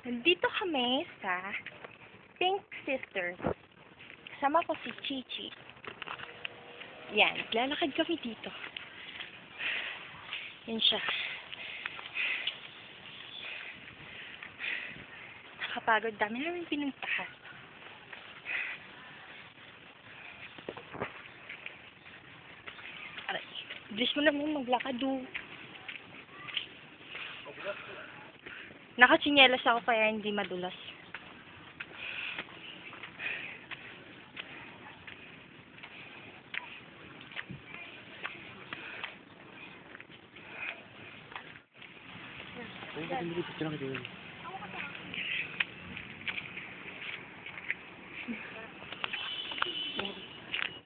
Nandito kami sa Pink Sisters. Kasama ko si Chichi. Yan, lalakad kami dito. Yan siya. Nakapagod, dami namin pinuntahan. Aray, bilis mo naman maglakad do. Nakatsinelas ako kaya hindi madulas.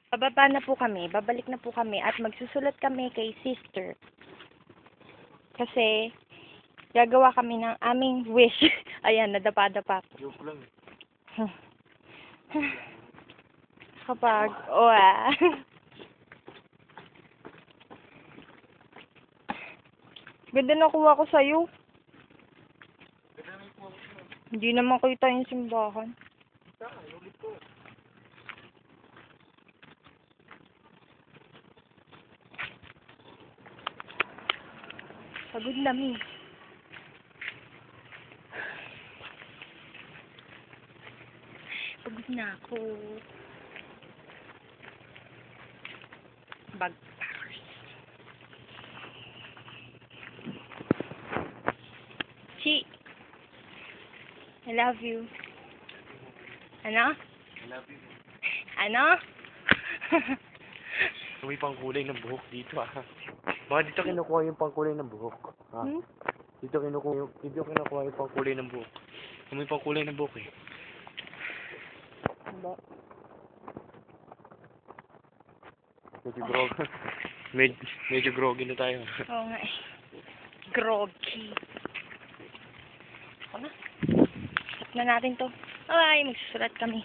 Bababa na po kami, babalik na po kami at magsusulat kami kay sister. Kasi gagawa kami ng aming wish. Ayan, nadapa-dapa po. Joke lang. Kapag, ganda na kuha ko sa'yo. Hindi naman kita yung simbahan. Pagod na, mi. Pagod na ako. Bagpacks. Chi. I love you. Ano? I love you. Ano? May pangkulay ng buhok dito Baka dito kinukuha yung pangkulay ng buhok. Hmm? Dito kinukuha yung pangkulay ng buhok. May pangkulay ng buhok eh. Ano? Medyo groggy na tayo. Oo nga eh. Groggy. Ako na. Stop na natin to. Ay, magsusulat kami.